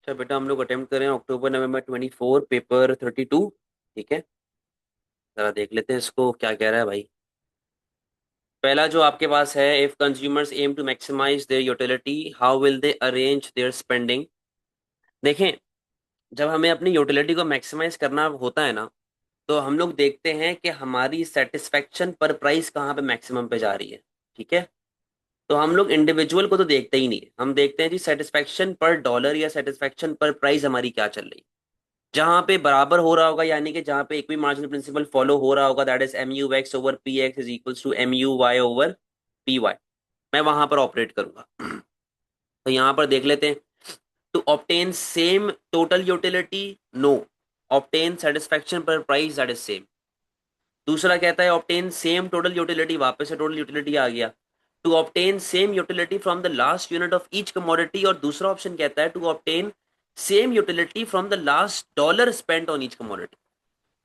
अच्छा बेटा, हम लोग अटेम्प्ट करें अक्टूबर नवंबर 24 पेपर 32। ठीक है, जरा देख लेते हैं इसको क्या कह रहा है भाई। पहला जो आपके पास है, if consumers aim to maximize their utility how will they arrange their spending. देखें, जब हमें अपनी यूटिलिटी को मैक्सिमाइज करना होता है ना, तो हम लोग देखते हैं कि हमारी सेटिस्फेक्शन पर प्राइस कहाँ पे मैक्सिमम पे जा रही है। ठीक है, तो हम लोग इंडिविजुअल को तो देखते ही नहीं है, हम देखते हैं जी सेटिस्फेक्शन पर डॉलर या सेटिस्फेक्शन पर प्राइस हमारी क्या चल रही है। जहां पे बराबर हो रहा होगा, यानी कि जहां पे एक भी मार्जिनल प्रिंसिपल फॉलो हो रहा होगा, that is M U X over P X is equals to M U Y over P Y, मैं वहां पर ऑपरेट करूंगा। तो यहां पर देख लेते हैं। To obtain same total utility, no. Obtain satisfaction per price, that is same. दूसरा कहता है ऑप्टेन सेम टोटल यूटिलिटी, वापस से टोटल यूटिलिटी आ गया। To obtain same utility from the last unit of each commodity, और दूसरा ऑप्शन कहता है to obtain same utility from the last dollar spent on each commodity.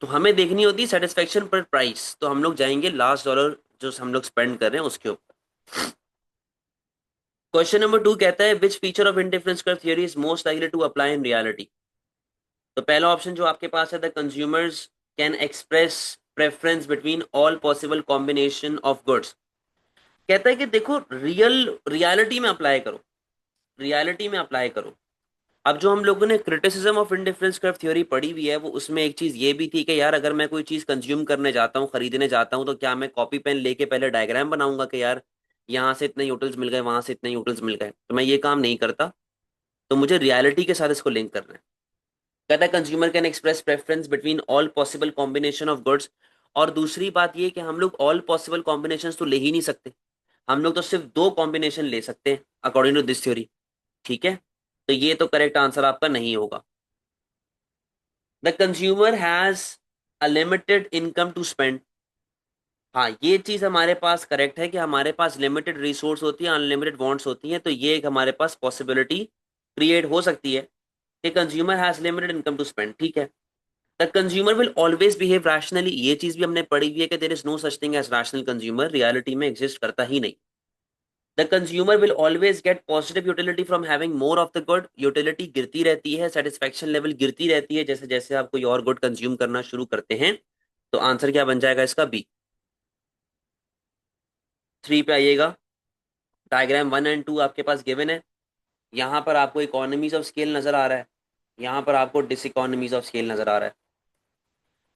तो हमें देखनी होती है सेटिस्फेक्शन पर प्राइस, तो हम लोग जाएंगे लास्ट डॉलर जो हम लोग स्पेंड कर रहे हैं उसके ऊपर। क्वेश्चन नंबर 2 कहता है which feature of indifference curve theory is most likely to apply in reality. तो पहला ऑप्शन जो आपके पास है, the consumers can express preference between all possible combination of goods. कहता है कि देखो, रियलिटी में अप्लाई करो, रियलिटी में अप्लाई करो। अब जो हम लोगों ने criticism of indifference curve theory पढ़ी हुई है, वो उसमें एक चीज ये भी थी कि यार अगर मैं कोई चीज कंज्यूम करने जाता हूँ, खरीदने जाता हूँ, तो क्या मैं कॉपी पेन लेके पहले डायग्राम बनाऊंगा कि यार यहाँ से इतने यूटिल्स मिल गए, वहां से इतने यूटिल्स मिल गए? तो मैं ये काम नहीं करता। तो मुझे रियलिटी के साथ इसको लिंक करना है। कहता है consumer can express preference between all possible combination of goods. और दूसरी बात ये कि हम लोग ऑल पॉसिबल कॉम्बिनेशन तो ले ही नहीं सकते, हम लोग तो सिर्फ दो कॉम्बिनेशन ले सकते हैं अकॉर्डिंग टू दिस थ्योरी। ठीक है, तो ये तो करेक्ट आंसर आपका नहीं होगा। The consumer has a limited income to spend. हाँ, ये चीज हमारे पास करेक्ट है कि हमारे पास लिमिटेड रिसोर्स होती है, अनलिमिटेड वांट्स होती हैं, तो ये एक हमारे पास पॉसिबिलिटी क्रिएट हो सकती है कि consumer has limited income to spend. ठीक है, the consumer will always behave rationally, ये चीज भी हमने पढ़ी हुई है कि there is no such thing as rational consumer, reality में एग्जिस्ट करता ही नहीं। The consumer will always get positive utility from having more of the good, utility गिरती रहती है, सेटिस्फेक्शन लेवल गिरती रहती है जैसे जैसे आप कोई और गुड कंज्यूम करना शुरू करते हैं। तो आंसर क्या बन जाएगा इसका? बी। 3 पे आइएगा। डायग्राम 1 एंड 2 आपके पास गिवन है। यहाँ पर आपको इकोनॉमीज ऑफ स्केल नजर आ रहा है, यहाँ पर आपको डिस इकोनॉमीज ऑफ स्केल नजर आ रहा है।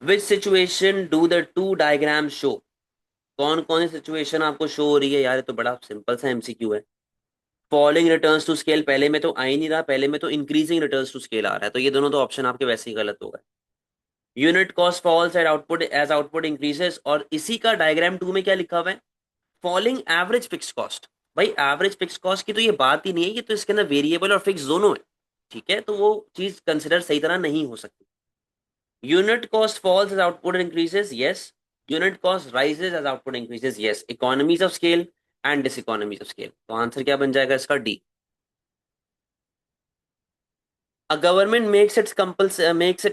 विच situation do the two diagram show? कौन कौन सी सिचुएशन आपको शो हो रही है यार? ये तो बड़ा सिंपल सा एमसीक्यू है। फॉलिंग रिटर्न्स टू स्केल पहले में तो आ ही नहीं रहा, पहले में तो इंक्रीजिंग रिटर्न्स टू स्केल आ रहा है, तो ये दोनों तो ऑप्शन आपके वैसे ही गलत हो गए। Unit cost falls at output as output increases, और इसी का डायग्राम 2 में क्या लिखा हुआ है? Falling average fix cost. भाई एवरेज फिक्स कॉस्ट की तो ये बात ही नहीं है, ये तो इसके अंदर वेरिएबल और फिक्स दोनों है। ठीक है, तो वो चीज कंसिडर सही तरह नहीं हो सकती। Unit cost falls as output increases, yes. Unit cost rises as output increases, yes. Economies of scale and diseconomies of scale, तो आंसर क्या बन जाएगा इसका? D. A government makes it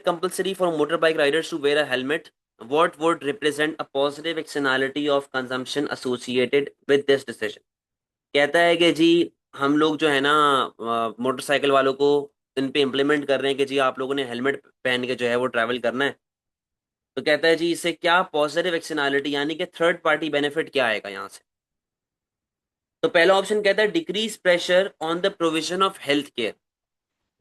compulsory for motorbike riders to wear a helmet. What would represent a positive externality of consumption associated with this decision? कहता है कि जी हम लोग जो है ना, मोटरसाइकिल वालों को इन पे इम्प्लीमेंट कर रहे हैं कि जी आप लोगों ने हेलमेट पहन के जो है वो ट्रैवल करना है। तो कहता है जी इससे क्या पॉजिटिव एक्सटर्नैलिटी, यानी कि थर्ड पार्टी बेनिफिट क्या आएगा यहाँ से? तो पहला ऑप्शन कहता है decrease pressure on the provision of health care.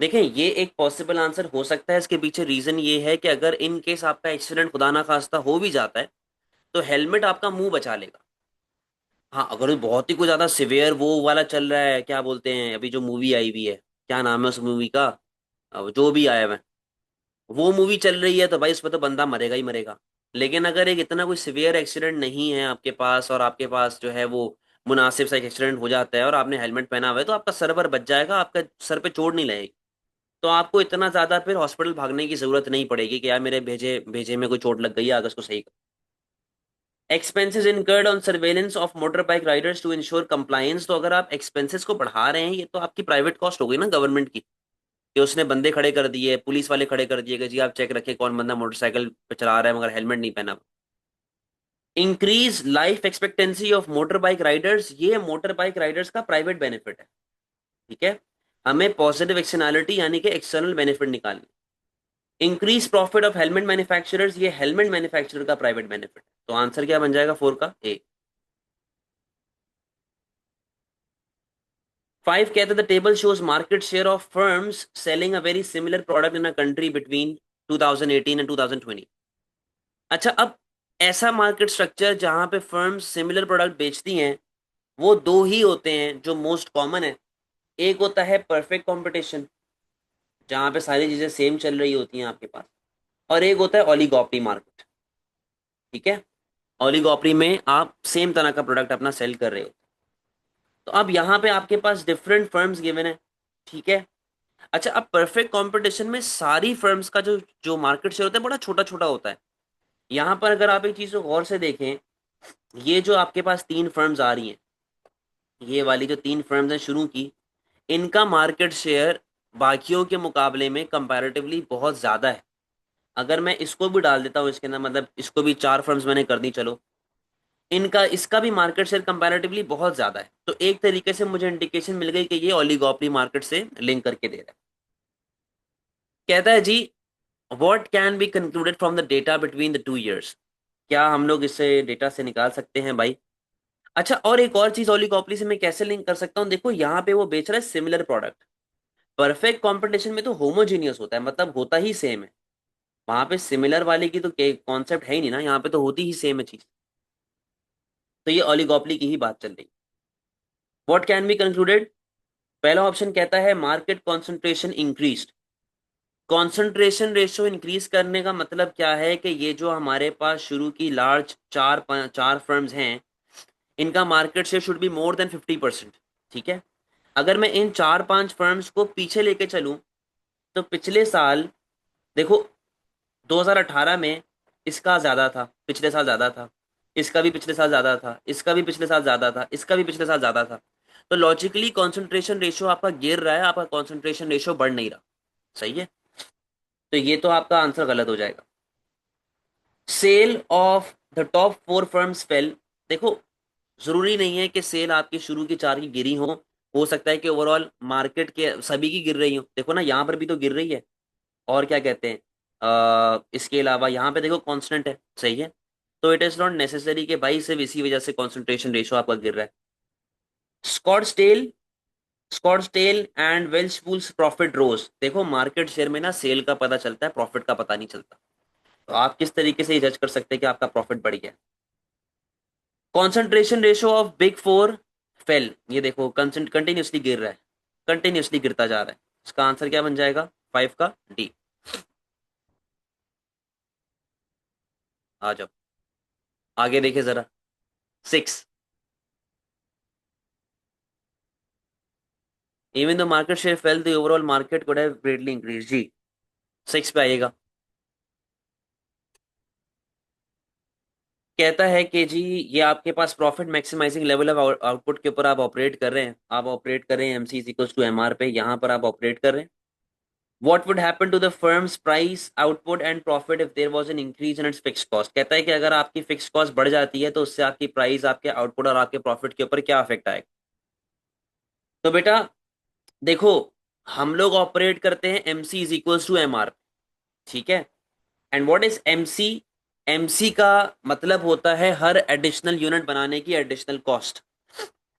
देखें, ये एक पॉसिबल आंसर हो सकता है। इसके पीछे रीजन ये है कि अगर इन केस आपका एक्सीडेंट खुदा ना खास्ता हो भी जाता है, तो हेलमेट आपका मुंह बचा लेगा। हाँ, अगर बहुत ही कुछ ज्यादा सिवियर वो वाला चल रहा है, क्या बोलते हैं अभी जो मूवी आई हुई है, क्या नाम है उस मूवी का? अब जो भी आया है, वो मूवी चल रही है, तो भाई उसमें तो बंदा मरेगा ही मरेगा। लेकिन अगर एक इतना कोई सिवियर एक्सीडेंट नहीं है आपके पास, और आपके पास जो है वो मुनासिब सा एक एक्सीडेंट हो जाता है और आपने हेलमेट पहना हुआ है, तो आपका सर पर बच जाएगा, आपका सर पे चोट नहीं लगेगी। तो आपको इतना ज्यादा फिर हॉस्पिटल भागने की जरूरत नहीं पड़ेगी कि यार मेरे भेजे भेजे में कोई चोट लग गई है, आगे उसको सही कर। Expenses incurred on surveillance of motor bike riders to insure compliance, तो अगर आप एक्सपेंसेस को बढ़ा रहे हैं, ये तो आपकी प्राइवेट कॉस्ट हो गई ना गवर्नमेंट की, कि उसने बंदे खड़े कर दिए, पुलिस वाले खड़े कर दिए कि जी आप चेक रखें कौन बंदा मोटरसाइकिल पे चला रहा है मगर हेलमेट नहीं पहना। Increase life expectancy of motor bike Riders, ये मोटर बाइक राइडर्स का प्राइवेट बेनिफिट है। ठीक है, हमें पॉजिटिव एक्सटर्नैलिटी यानी कि एक्सटर्नल बेनिफिट निकालनी। Increase profit of helmet manufacturers, ये हेलमेट मैन्युफैक्चरर का प्राइवेट बेनिफिट। तो आंसर क्या बन जाएगा 4 का ए। 5 कहते the table shows market share of firms selling a very similar product in a country between 2018 and 2020। अच्छा, अब ऐसा मार्केट स्ट्रक्चर जहां पे फर्म्स सिमिलर प्रोडक्ट बेचती हैं, वो दो ही होते हैं जो मोस्ट कॉमन है। एक होता है परफेक्ट कंपटीशन, जहां पे सारी चीजें सेम चल रही होती हैं आपके पास, और एक होता है ओलिगोपोली मार्केट। ठीक है, ओलिगोपोली में आप सेम तरह का प्रोडक्ट अपना सेल कर रहे हो। तो अब यहाँ पे आपके पास डिफरेंट फर्म्स गिवन है। ठीक है, अच्छा, अब परफेक्ट कंपटीशन में सारी फर्म्स का जो जो मार्केट शेयर होता है बड़ा छोटा छोटा होता है। यहाँ पर अगर आप एक चीज को गौर से देखें, ये जो आपके पास 3 फर्म्स आ रही हैं, ये वाली जो 3 फर्म्स हैं शुरू की, इनका मार्केट शेयर बाकियों के मुकाबले में कंपैरेटिवली बहुत ज्यादा है। अगर मैं इसको भी डाल देता हूँ इसके अंदर, मतलब इसको भी 4 फर्म्स मैंने कर दी, चलो, इनका इसका भी मार्केट शेयर कंपैरेटिवली बहुत ज्यादा है। तो एक तरीके से मुझे इंडिकेशन मिल गई कि ये ओलिगोपोली मार्केट से लिंक करके दे रहा है। कहता है जी, what can be concluded from the data between the 2 years। क्या हम लोग इससे डेटा से निकाल सकते हैं भाई? अच्छा, और एक और चीज ओलिगोपोली से मैं कैसे लिंक कर सकता हूँ, देखो यहाँ पे वो बेच रहा है सिमिलर प्रोडक्ट। परफेक्ट कंपटीशन में तो होमोजीनियस होता है, मतलब होता ही सेम है। वहां पे सिमिलर वाले की तो कॉन्सेप्ट है ही नहीं ना, यहाँ पे तो होती ही सेम है चीज। तो ये ओलिगोपोली की ही बात चल रही। व्हाट कैन बी कंक्लूडेड, पहला ऑप्शन कहता है market concentration increased. Concentration ratio increase करने का मतलब क्या है कि ये जो हमारे पास शुरू की लार्ज चार फर्म्स हैं, इनका market share should be more than 50%। ठीक है, अगर मैं इन 4-5 फर्म्स को पीछे लेके चलूं, तो पिछले साल देखो 2018 में इसका ज्यादा था, पिछले साल ज्यादा था, इसका भी पिछले साल ज्यादा था, इसका भी पिछले साल ज्यादा था, इसका भी पिछले साल ज्यादा था। तो लॉजिकली कॉन्सेंट्रेशन रेशियो आपका गिर रहा है, आपका कॉन्सेंट्रेशन रेशियो बढ़ नहीं रहा। सही है, तो ये तो आपका आंसर गलत हो जाएगा। Sale of the top 4 firms fail. देखो, जरूरी नहीं है कि सेल आपकी शुरू की 4 की गिरी हो सकता है कि ओवरऑल मार्केट के सभी की गिर रही हो। देखो ना, यहाँ पर भी तो गिर रही है। और क्या कहते हैं, इसके अलावा यहाँ पे देखो कांस्टेंट है। सही है, तो इट इज नॉट नेसेसरी कि भाई सिर्फ इसी वजह से कंसंट्रेशन रेशियो आपका गिर रहा है। स्कॉट्सटेल स्कॉट्सटेल एंड वेल्सपूल्स प्रॉफिट रोज। देखो, मार्केट शेयर में ना सेल का पता चलता है, प्रॉफिट का पता नहीं चलता। तो आप किस तरीके से जज कर सकते हैं कि आपका प्रॉफिट बढ़ गया? Concentration ratio of big 4 fail. ये देखो कंटिन्यूसली गिर रहा है, कंटिन्यूसली गिरता जा रहा है। इसका आंसर क्या बन जाएगा 5 का डी। आ जाओ, आगे देखिए जरा। 6, even the market share fell the overall market could have greatly increase. जी, 6 पे आइएगा। कहता है कि जी, ये आपके पास profit maximising level of output के ऊपर आप ऑपरेट कर रहे हैं, आप ऑपरेट कर रहे हैं MC is equals to MR पे, यहाँ पर आप ऑपरेट कर रहे हैं। What would happen to the firm's price output and profit if there was an increase in its fixed cost. कहता है कि अगर आपकी फिक्स्ड कॉस्ट बढ़ जाती है तो उससे आपकी प्राइस, आपके आउटपुट और आपके प्रॉफिट के ऊपर क्या इफेक्ट आएगा? तो बेटा देखो, हम लोग ऑपरेट करते हैं MC is equals to MR. ठीक है, and what is MC? MC का मतलब होता है हर एडिशनल यूनिट बनाने की additional cost,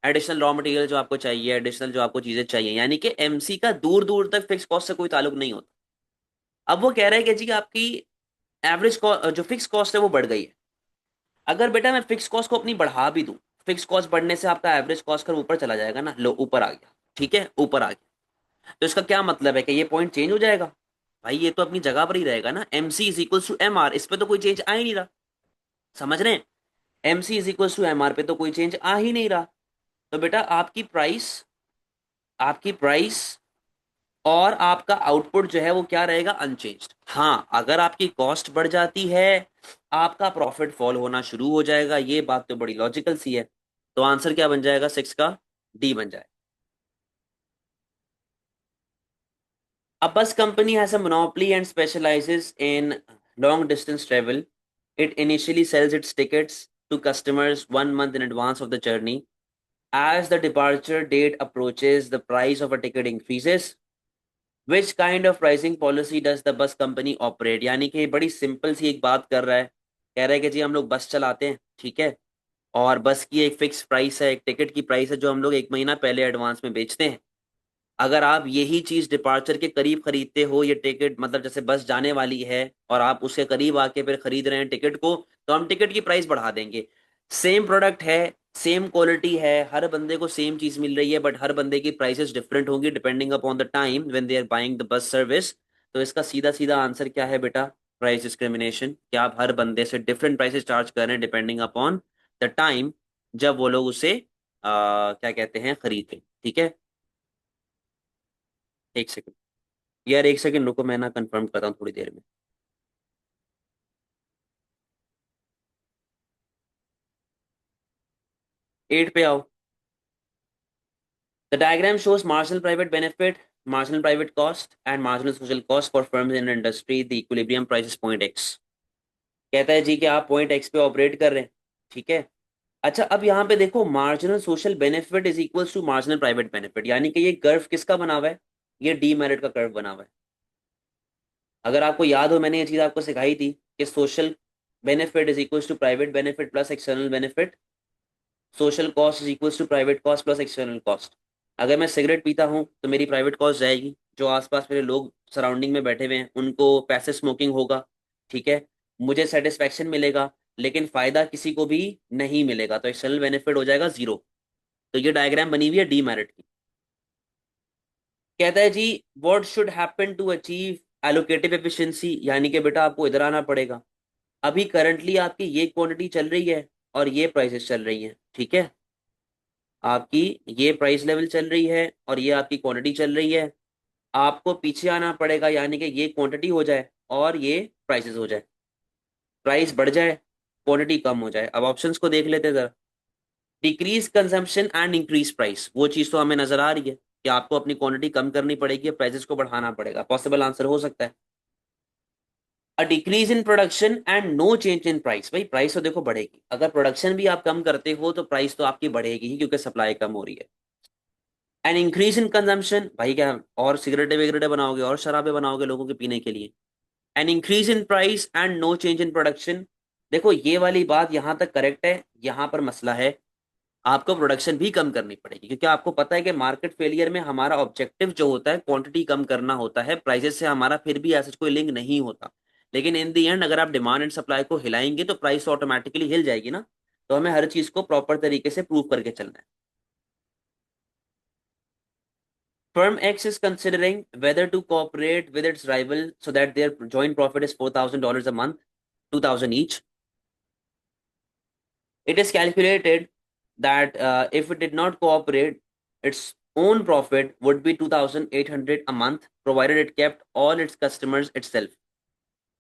additional raw material जो आपको चाहिए, एडिशनल जो आपको चीजें चाहिए, यानी कि एमसी का दूर दूर तक फिक्स कॉस्ट से कोई ताल्लुक नहीं होता। अब वो कह रहा है कि जी आपकी एवरेज जो फिक्स कॉस्ट है वो बढ़ गई है। अगर बेटा मैं फिक्स कॉस्ट को अपनी बढ़ा भी दूं, फिक्स कॉस्ट बढ़ने से आपका एवरेज कॉस्ट कर ऊपर चला जाएगा ना, लो ऊपर आ गया। ठीक है, ऊपर आ गया, तो इसका क्या मतलब है कि ये पॉइंट चेंज हो जाएगा? भाई ये तो अपनी जगह पर ही रहेगा ना, MC is equal to M R, इस पे तो कोई चेंज आ ही नहीं रहा। समझ रहे हैं? MC is equal to M R पे तो कोई चेंज आ ही नहीं रहा। तो बेटा आपकी प्राइस और आपका आउटपुट जो है वो क्या रहेगा? अनचेंज्ड। हाँ, अगर आपकी कॉस्ट बढ़ जाती है, आपका प्रॉफिट फॉल होना शुरू हो जाएगा। ये बात तो बड़ी लॉजिकल सी है। तो आंसर क्या बन जाएगा 6 का? डी बन जाए। A bus company has a monopoly and specializes in long distance travel. It initially sells its tickets to customers 1 month in advance of the journey. As the departure date approaches, the price of a ticket increases. Which kind of pricing policy does the bus company operate? यानी कि बड़ी simple सी एक बात कर रहा है, कह रहा है कि जी हम लोग बस चलाते हैं, ठीक है, और बस की एक फिक्स प्राइस है, एक टिकट की प्राइस है जो हम लोग एक महीना पहले एडवांस में बेचते हैं। अगर आप यही चीज डिपार्चर के करीब खरीदते हो, ये टिकट मतलब जैसे बस जाने वाली है और आप उसके करीब आके फिर खरीद रहे हैं टिकट को, तो हम टिकट की प्राइस बढ़ा देंगे। सेम प्रोडक्ट है, सेम क्वालिटी है, हर बंदे को सेम चीज मिल रही है, बट हर बंदे की प्राइसेस डिफरेंट होंगी depending upon the time when they are buying the bus service. तो इसका सीधा सीधा आंसर क्या है बेटा? Price discrimination. क्या आप हर बंदे से डिफरेंट प्राइसेस चार्ज कर रहे हैं डिपेंडिंग अपॉन द टाइम जब वो लोग उसे क्या कहते हैं, खरीदते। ठीक है, एक सेकंड यार, एक सेकंड रुको, मैं ना कंफर्म करता हूँ थोड़ी देर में। 8 पे आओ। The diagram shows marginal private benefit, marginal private cost and marginal social cost for firms in industry. The equilibrium price is point x. कहता है जी कि आप पॉइंट एक्स पे ऑपरेट कर रहे हैं, ठीक है। अच्छा, अब यहाँ पे देखो, marginal social benefit is equals to marginal private benefit, यानी कि ये कर्व किसका बना हुआ है? ये डीमेरिट का कर्व बना हुआ है। अगर आपको याद हो, मैंने ये चीज आपको सिखाई थी कि social benefit is equals to private benefit plus external benefit, social cost is equals to private cost plus external cost. अगर मैं सिगरेट पीता हूँ तो मेरी प्राइवेट कॉस्ट जाएगी, जो आसपास मेरे लोग सराउंडिंग में बैठे हुए हैं उनको पैसिव स्मोकिंग होगा, ठीक है, मुझे सेटिस्फेक्शन मिलेगा, लेकिन फायदा किसी को भी नहीं मिलेगा, तो एक्सटर्नल बेनिफिट हो जाएगा जीरो। तो ये डायग्राम बनी हुई है डीमेरिट की। कहता है जी, what should happen to achieve allocative efficiency, यानी कि बेटा आपको इधर आना पड़ेगा। अभी करंटली आपकी ये क्वांटिटी चल रही है और ये प्राइसेस चल रही हैं, ठीक है, आपकी ये प्राइस लेवल चल रही है और ये आपकी क्वांटिटी चल रही है। आपको पीछे आना पड़ेगा, यानी कि ये क्वांटिटी हो जाए और ये प्राइसेस हो जाए, प्राइस बढ़ जाए, क्वांटिटी कम हो जाए। अब ऑप्शंस को देख लेते हैं जरा। Decrease consumption and increase price, वो चीज तो हमें नजर आ रही है कि आपको अपनी क्वांटिटी कम करनी पड़ेगी, प्राइसेस को बढ़ाना पड़ेगा, पॉसिबल आंसर हो सकता है। A decrease in production and no change in price, भाई प्राइस तो देखो बढ़ेगी, अगर प्रोडक्शन भी आप कम करते हो तो प्राइस तो आपकी बढ़ेगी ही क्योंकि सप्लाई कम हो रही है। एन इंक्रीज इन कंजम्पशन, भाई क्या और सिगरेटे विगरेटे बनाओगे और शराबे बनाओगे लोगों के पीने के लिए। An increase in price and no change in production, देखो ये वाली बात यहां तक करेक्ट है, यहां पर मसला है, आपको प्रोडक्शन भी कम करनी पड़ेगी, क्योंकि आपको पता है कि मार्केट फेलियर में हमारा ऑब्जेक्टिव जो होता है क्वांटिटी कम करना होता है, प्राइसेस से हमारा फिर भी ऐसा कोई लिंक नहीं होता। लेकिन इन दी एंड अगर आप डिमांड एंड सप्लाई को हिलाएंगे तो प्राइस ऑटोमेटिकली हिल जाएगी ना। तो हमें हर चीज को प्रॉपर तरीके से प्रूव करके चलना है। Firm X is considering whether to cooperate with its rival so that their joint profit is $4,000 a month, 2,000 each. It is calculated that if it did not cooperate, its own profit would be 2,800 a month, provided it kept all its customers itself.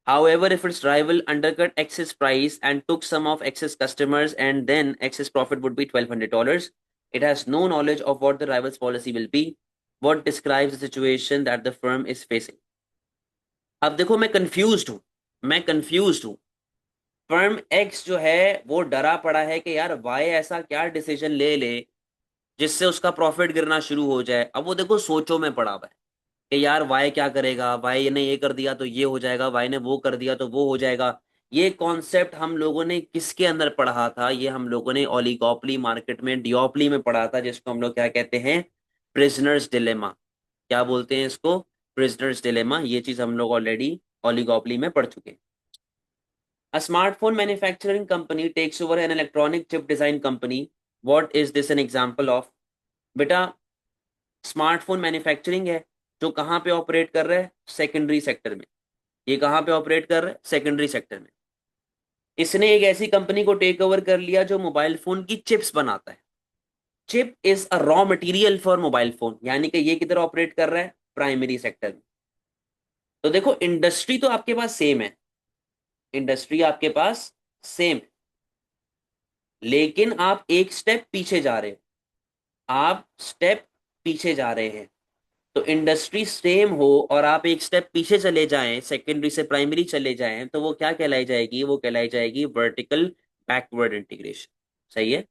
However, if its rival undercut X's price and took some of X's customers, and then X's profit would be $1,200. It has no knowledge of what the rival's policy will be. What describes the situation that the firm is facing? अब देखो, मैं confuse हूं। Firm x जो है वो डरा पड़ा है कि यार वाई ऐसा क्या डिसीजन ले ले जिससे उसका प्रॉफिट गिरना शुरू हो जाए। अब वो देखो सोचो में पड़ा हुआ है कि यार वाई क्या करेगा, वाई ने ये कर दिया तो ये हो जाएगा, वाई ने वो कर दिया तो वो हो जाएगा। ये कॉन्सेप्ट हम लोगों ने किसके अंदर पढ़ा था? ये हम लोगों ने ओलिगोपोली मार्केट में डियोपली में पढ़ा था, जिसको हम लोग क्या कहते हैं? Prisoners dilemma. क्या बोलते हैं इसको? Prisoners dilemma. ये चीज हम लोग ऑलरेडी ओलिगोपोली में पढ़ चुके हैं। A smartphone manufacturing company takes over an electronic chip design company. What is this an example of? बेटा, स्मार्टफोन मैन्युफैक्चरिंग है जो कहाँ पे ऑपरेट कर रहा है? सेकेंडरी सेक्टर में। ये कहाँ पे ऑपरेट कर रहा है? सेकेंडरी सेक्टर में। इसने एक ऐसी कंपनी को टेक ओवर कर लिया जो मोबाइल फोन की चिप्स बनाता है। Chip is a raw material for mobile phone, यानी कि ये किधर ऑपरेट कर रहा है? प्राइमरी सेक्टर में। तो देखो, इंडस्ट्री तो आपके पास सेम है, इंडस्ट्री आपके पास सेम है, लेकिन आप एक स्टेप पीछे जा रहे हो, आप स्टेप पीछे जा रहे हैं। तो इंडस्ट्री सेम हो और आप एक स्टेप पीछे चले जाएं, सेकेंडरी से प्राइमरी चले जाएं, तो वो क्या कहलाई जाएगी? वो कहलाई जाएगी वर्टिकल बैकवर्ड इंटीग्रेशन। सही है।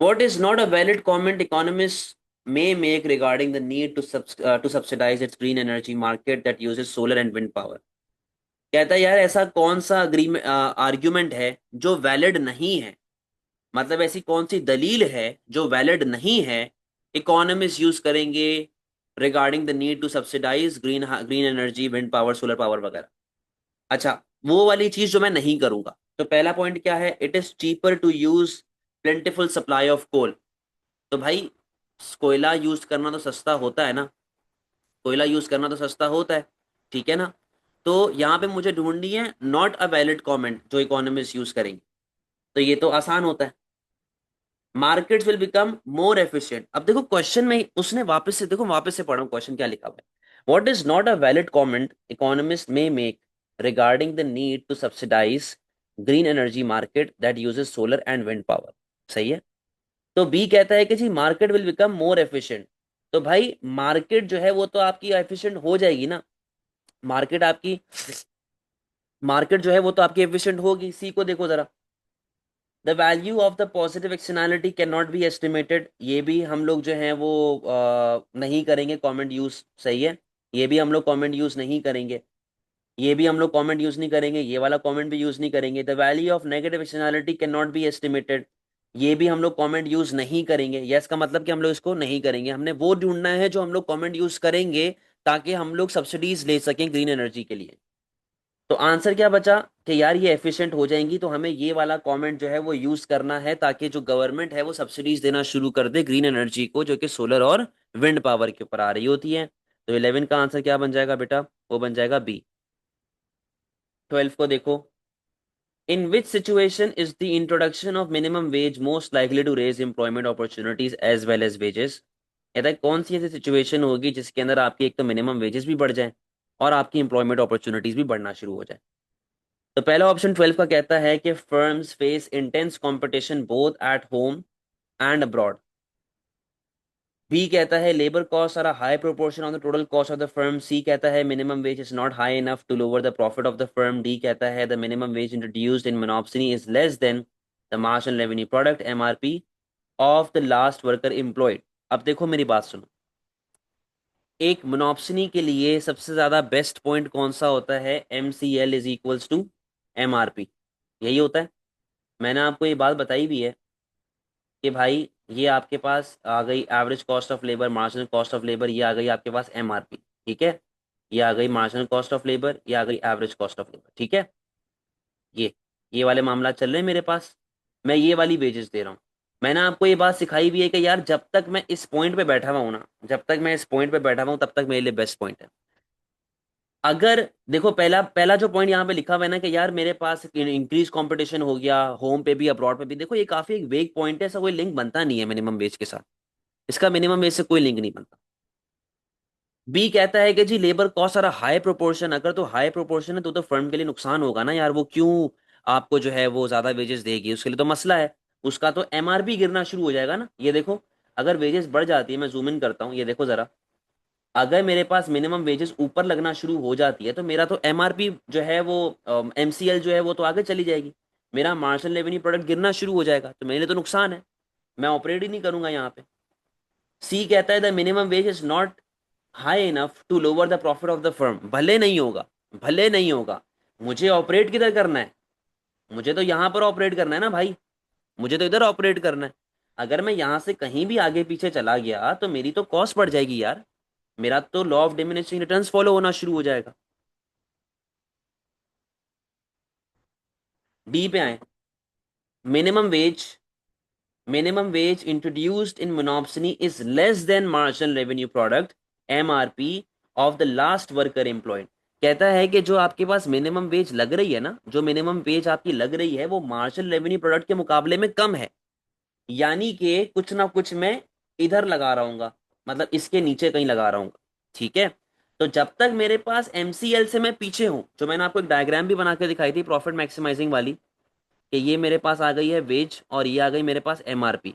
What is not a valid comment economists may make regarding the need to subsidize its green energy market that uses solar and wind power? कहता है यार ऐसा कौन सा अग्रीमेंट आर्ग्यूमेंट है जो वैलिड नहीं है, मतलब ऐसी कौन सी दलील है जो वैलिड नहीं है, इकोनॉमिस्ट यूज करेंगे regarding the need to subsidise green green energy, wind power, solar power वगैरह। अच्छा, वो वाली चीज जो मैं नहीं करूंगा। तो पहला पॉइंट क्या है, it is cheaper to use plentiful supply of coal. तो भाई कोयला यूज करना तो सस्ता होता है ना, कोयला यूज करना तो सस्ता होता है, ठीक है ना। तो यहाँ पे मुझे ढूंढनी है नॉट अ वैलिड कमेंट जो इकोनॉमिस्ट यूज करेंगे। तो ये तो आसान होता है, markets will become more efficient. अब देखो क्वेश्चन में उसने वापस से देखो, वापस से पढ़ो क्वेश्चन क्या लिखा हुआ है। What is not a valid comment economist may make regarding the need to subsidise green energy market that uses solar and wind power. सही है। तो बी कहता है कि जी market will become more efficient. तो भाई मार्केट जो है वो तो आपकी एफिशिएंट हो जाएगी ना, मार्केट आपकी, मार्केट जो है वो तो आपकी एफिशिएंट होगी। सी को देखो जरा, the value of the positive externality can not be estimated. ये भी हम लोग जो है वो नहीं करेंगे कमेंट यूज। सही है, ये भी हम लोग कमेंट यूज नहीं करेंगे, ये भी हम लोग कमेंट यूज नहीं करेंगे, ये वाला कमेंट भी यूज नहीं करेंगे। The value of negative externality can not be estimated, ये भी हम लोग कमेंट यूज नहीं करेंगे। यस का मतलब कि हम लोग इसको नहीं करेंगे, हमने वो ढूंढना है जो हम लोग कमेंट यूज करेंगे ताकि हम लोग सब्सिडीज ले सकें ग्रीन एनर्जी के लिए। तो आंसर क्या बचा कि यार ये एफिशिएंट हो जाएंगी, तो हमें ये वाला कमेंट जो है वो यूज करना है ताकि जो गवर्नमेंट है वो सब्सिडीज देना शुरू कर दे ग्रीन एनर्जी को, जो कि सोलर और विंड पावर के ऊपर आ रही होती है। तो 11 का आंसर क्या बन जाएगा बेटा, वो बन जाएगा बी। 12 को देखो, in which situation is the introduction of minimum wage most likely to raise employment opportunities as well as wages. कहता है कौन सी ऐसी सिचुएशन होगी जिसके अंदर आपकी एक तो मिनिमम वेजेस भी बढ़ जाए और आपकी एम्प्लॉयमेंट अपॉर्चुनिटीज भी बढ़ना शुरू हो जाए। तो पहला ऑप्शन 12 का कहता है कि firms face intense competition both at home and abroad. B कहता है labour cost are a high proportion of the total cost of the firm. C कहता है minimum wage is not high enough to lower the profit of the firm. D कहता है the minimum wage introduced in monopoly is less than the marginal revenue product MRP of the last worker employed. अब देखो मेरी बात सुनो, एक monopoly के लिए सबसे ज्यादा बेस्ट पॉइंट कौन सा होता है, M C L is equals to M R P, यही होता है। मैंने आपको ये बात बताई भी है कि भाई ये आपके पास आ गई average cost of labour, marginal cost of labour, ये आ गई आपके पास एमआरपी, ठीक है। ये आ गई मार्जिनल कॉस्ट ऑफ लेबर, ये आ गई एवरेज कॉस्ट ऑफ लेबर, ठीक है। ये वाले मामला चल रहे हैं मेरे पास, मैं ये वाली वेजेस दे रहा हूँ। मैंने आपको ये बात सिखाई भी है कि यार जब तक मैं इस पॉइंट पे बैठा हुआ हूँ ना, जब तक मैं इस पॉइंट पे बैठा हुआ हूँ तब तक मेरे लिए बेस्ट पॉइंट है। अगर देखो पहला पहला जो पॉइंट यहाँ पे लिखा हुआ है ना कि यार मेरे पास इंक्रीज कंपटीशन हो गया होम पे भी अब्रॉड पे भी, देखो ये काफी एक वेग पॉइंट है, ऐसा कोई लिंक बनता नहीं है मिनिमम वेज के साथ, इसका मिनिमम वेज से कोई लिंक नहीं बनता। बी कहता है कि जी labour cost are high proportion, अगर तो हाई प्रोपोर्शन है तो फर्म के लिए नुकसान होगा ना यार, वो क्यों आपको जो है वो ज्यादा वेजेस देगी, उसके लिए तो मसला है, उसका तो एमआरपी गिरना शुरू हो जाएगा ना। ये देखो अगर वेजेस बढ़ जाती है, मैं जूम इन करता हूँ, ये देखो जरा, अगर मेरे पास मिनिमम वेजेस ऊपर लगना शुरू हो जाती है तो मेरा तो एमआरपी जो है वो एमसीएल जो है वो तो आगे चली जाएगी, मेरा मार्जिनल रेवेन्यू प्रोडक्ट गिरना शुरू हो जाएगा, तो मेरे लिए तो नुकसान है, मैं ऑपरेट ही नहीं करूंगा यहाँ पे। सी कहता है the minimum wage is not high enough to lower the profit of the firm. भले नहीं होगा, भले नहीं होगा, मुझे ऑपरेट किधर करना है, मुझे तो यहाँ पर ऑपरेट करना है ना भाई, मुझे तो इधर ऑपरेट करना है। अगर मैं यहाँ से कहीं भी आगे पीछे चला गया तो मेरी तो कॉस्ट बढ़ जाएगी यार, मेरा तो law of diminishing returns follow होना शुरू हो जाएगा। डी पे आए, minimum wage, minimum wage introduced in monopoly is less then marginal revenue product MRP of the last worker employed. कहता है कि जो आपके पास मिनिमम वेज लग रही है ना, जो मिनिमम वेज आपकी लग रही है वो मार्जिनल रेवेन्यू प्रोडक्ट के मुकाबले में कम है, यानी कि कुछ ना कुछ मैं इधर लगा रहा हूँ, मतलब इसके नीचे कहीं लगा रहा हूँ, ठीक है। तो जब तक मेरे पास एमसीएल से मैं पीछे हूं, जो मैंने आपको एक डायग्राम भी बना के दिखाई थी प्रॉफिट मैक्सिमाइजिंग वाली, कि ये मेरे पास आ गई है वेज और ये आ गई मेरे पास एमआरपी,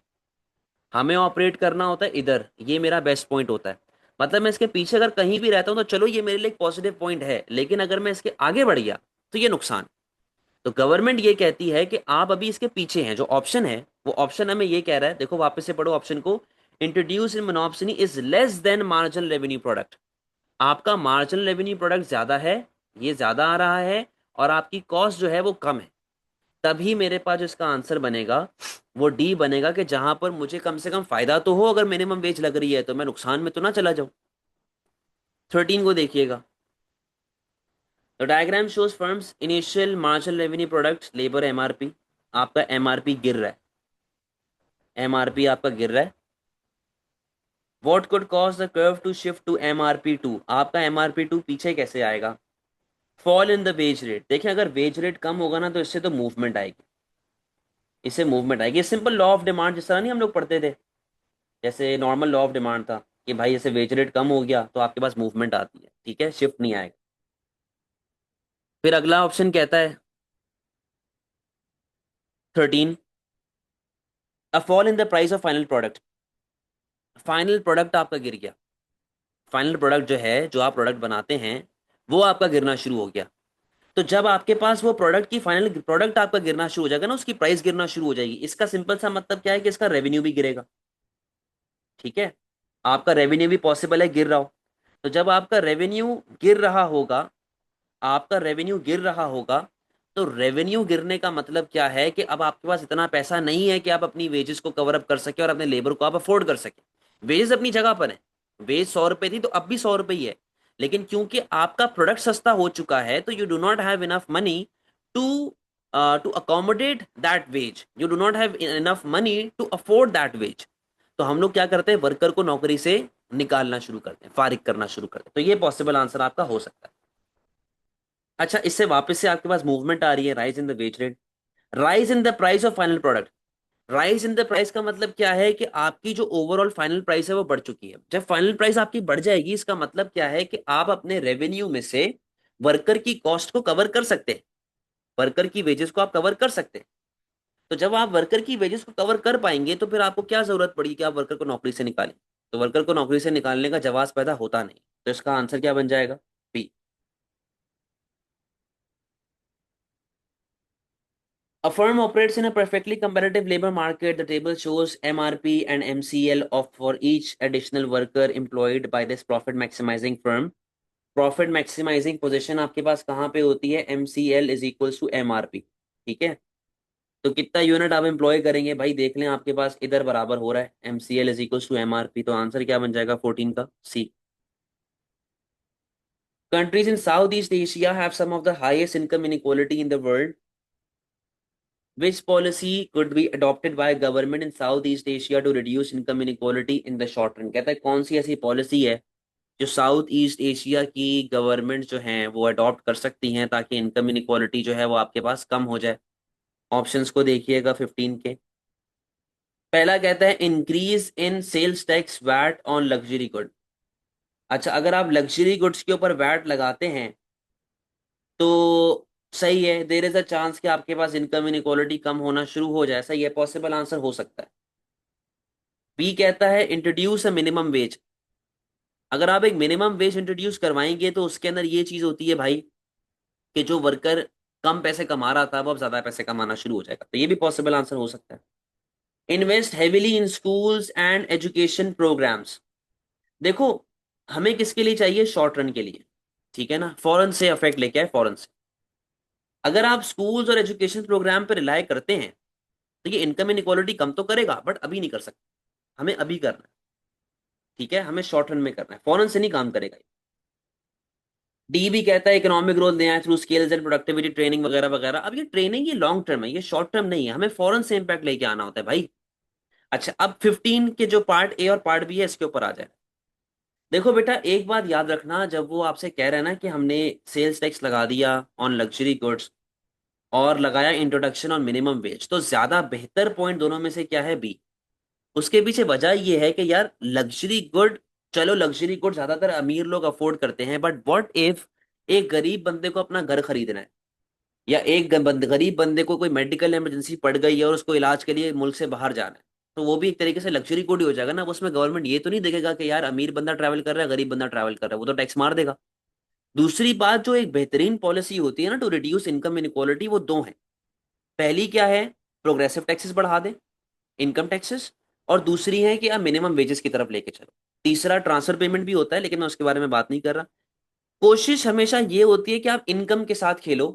हमें ऑपरेट करना होता है इधर, ये मेरा बेस्ट पॉइंट होता है। मतलब मैं इसके पीछे अगर कहीं भी रहता हूं तो चलो ये मेरे लिए एक पॉजिटिव पॉइंट है, लेकिन अगर मैं इसके आगे बढ़ गया तो ये नुकसान। तो गवर्नमेंट ये कहती है कि आप अभी इसके पीछे हैं। जो ऑप्शन है वो ऑप्शन हमें ये कह रहा है, देखो वापस से पढ़ो ऑप्शन को, introduce in monopoly is less then marginal revenue product. आपका मार्जिनल रेवेन्यू प्रोडक्ट ज्यादा है, ये ज्यादा आ रहा है, और आपकी कॉस्ट जो है वो कम है। तभी मेरे पास जो इसका आंसर बनेगा वो डी बनेगा, कि जहां पर मुझे कम से कम फायदा तो हो, अगर मिनिमम वेज लग रही है तो मैं नुकसान में तो ना चला जाऊं। 13 को देखिएगा। The diagram shows firm's initial marginal revenue product labour MRP. आपका एमआरपी गिर रहा है, एमआरपी आपका गिर रहा है। What could cause the curve to shift to MRP two. आपका एमआरपी टू पीछे कैसे आएगा? Fall in the wage rate. देखिए अगर वेज रेट कम होगा ना तो इससे तो मूवमेंट आएगी, इससे मूवमेंट आएगी। सिंपल लॉ ऑफ डिमांड जिस तरह नहीं हम लोग पढ़ते थे, जैसे नॉर्मल लॉ ऑफ डिमांड था कि भाई जैसे वेज रेट कम हो गया तो आपके पास मूवमेंट आती है, ठीक है, शिफ्ट नहीं आएगा। फिर अगला ऑप्शन कहता है 13, a fall in the price of final product. Final product आपका गिर गया, फाइनल प्रोडक्ट जो है, जो आप प्रोडक्ट बनाते हैं वो आपका गिरना शुरू हो गया। तो जब आपके पास वो प्रोडक्ट की फाइनल प्रोडक्ट आपका गिरना शुरू हो जाएगा ना, उसकी प्राइस गिरना शुरू हो जाएगी। इसका सिंपल सा मतलब क्या है कि इसका रेवेन्यू भी गिरेगा, ठीक है। आपका रेवेन्यू भी पॉसिबल है गिर रहा हो। तो जब आपका रेवेन्यू गिर रहा होगा, आपका रेवेन्यू गिर रहा होगा, तो रेवेन्यू गिरने का मतलब क्या है कि अब आपके पास इतना पैसा नहीं है कि आप अपनी वेजेस को कवर अप कर सके और अपने लेबर को आप अफोर्ड कर सके। वेजेस अपनी जगह पर है, वेज 100 रुपए थी तो अब भी 100 रुपए ही है, लेकिन क्योंकि आपका प्रोडक्ट सस्ता हो चुका है तो you do not have enough money to to accommodate that wage, you do not have enough money to afford that wage. तो हम लोग क्या करते हैं, वर्कर को नौकरी से निकालना शुरू करते हैं, फारिग करना शुरू करते हैं। तो ये पॉसिबल आंसर आपका हो सकता है। अच्छा, इससे वापस से आपके पास मूवमेंट आ रही है, rise in the wage rate, rise in the price of final product. Rise in the price का मतलब क्या है कि आपकी जो ओवरऑल फाइनल प्राइस है वो बढ़ चुकी है। जब फाइनल प्राइस आपकी बढ़ जाएगी इसका मतलब क्या है कि आप अपने रेवेन्यू में से वर्कर की कॉस्ट को कवर कर सकते हैं, वर्कर की वेजेस को आप कवर कर सकते हैं। तो जब आप वर्कर की वेजेस को कवर कर पाएंगे तो फिर आपको क्या जरूरत पड़ी कि आप वर्कर को नौकरी से निकालें? तो वर्कर को नौकरी से निकालने का जवाब पैदा होता नहीं। तो इसका आंसर क्या बन जाएगा? B. A firm operates in a perfectly competitive labor market. The table shows MRP and MCL of for each additional worker employed by this profit maximizing firm. Profit maximising position आपके पास कहाँ पे होती है? MCL is equals to MRP, ठीक है। तो कितना यूनिट आप एम्प्लॉय करेंगे भाई, देख लें आपके पास इधर बराबर हो रहा है, MCL is equals to MRP। तो आंसर क्या बन जाएगा 14 का? C. Countries in South East Asia have some of the highest income inequality in the world. Which policy could be adopted by government in Southeast Asia to reduce income inequality in the short run? कहता है कौन सी ऐसी policy है जो south East Asia की government जो है वो अडॉप्ट कर सकती हैं ताकि इनकम इनइक्वालिटी जो है वो आपके पास कम हो जाए। ऑप्शंस को देखिएगा 15 के। पहला कहता है increase in sales tax VAT on luxury good. अच्छा, अगर आप लग्जरी गुड्स के ऊपर वैट लगाते हैं तो सही है, देयर इज अ चांस कि आपके पास इनकम इनइक्वालिटी कम होना शुरू हो जाए। सही है, पॉसिबल आंसर हो सकता है। बी कहता है इंट्रोड्यूस अ मिनिमम वेज। अगर आप एक मिनिमम वेज इंट्रोड्यूस करवाएंगे तो उसके अंदर ये चीज होती है भाई कि जो वर्कर कम पैसे कमा रहा था वो अब ज्यादा पैसे कमाना शुरू हो जाएगा। तो ये भी पॉसिबल आंसर हो सकता है। Invest heavily in schools and education programmes. देखो हमें किसके लिए चाहिए? शॉर्ट रन के लिए, ठीक है ना, फौरन से इफेक्ट लेके आए, फौरन से। अगर आप स्कूल्स और एजुकेशन प्रोग्राम पर रिलाय करते हैं तो ये इनकम इनइक्वालिटी कम तो करेगा, बट अभी नहीं कर सकते, हमें अभी करना है, ठीक है, हमें शॉर्ट रन में करना है, फौरन से नहीं काम करेगा। डी भी कहता है इकोनॉमिक ग्रोथ नया through skills and productivity training वगैरह वगैरह। अब ये ट्रेनिंग ये लॉन्ग टर्म है, ये शॉर्ट टर्म नहीं है, हमें फौरन से इंपैक्ट लेके आना होता है भाई। अच्छा, अब 15 के जो पार्ट ए और पार्ट बी है इसके ऊपर आ जाए। देखो बेटा एक बात याद रखना, जब वो आपसे कह रहे हैं ना कि हमने सेल्स टैक्स लगा दिया ऑन लग्जरी गुड्स और लगाया इंट्रोडक्शन ऑन मिनिमम वेज, तो ज्यादा बेहतर पॉइंट दोनों में से क्या है? बी। उसके पीछे वजह ये है कि यार लग्जरी गुड, चलो लग्जरी गुड ज्यादातर अमीर लोग अफोर्ड करते हैं, बट व्हाट इफ एक गरीब बंदे को अपना घर खरीदना है, या एक गरीब बंदे को कोई मेडिकल इमरजेंसी पड़ गई है और उसको इलाज के लिए मुल्क से बाहर जाना है, तो वो भी एक तरीके से लग्जरी गुड ही हो जाएगा ना। उसमें गवर्नमेंट ये तो नहीं देखेगा कि यार अमीर बंदा ट्रैवल कर रहा है, गरीब बंदा ट्रैवल कर रहा है, वो तो टैक्स मार देगा। दूसरी बात, जो एक बेहतरीन पॉलिसी होती है ना टू रिड्यूस इनकम इनक्वालिटी, वो दो है। पहली क्या है, प्रोग्रेसिव टैक्सेस बढ़ा दे, इनकम टैक्सेस। और दूसरी है कि आप मिनिमम वेजेस की तरफ लेके चलो। तीसरा ट्रांसफर पेमेंट भी होता है, लेकिन मैं उसके बारे में बात नहीं कर रहा। कोशिश हमेशा ये होती है कि आप इनकम के साथ खेलो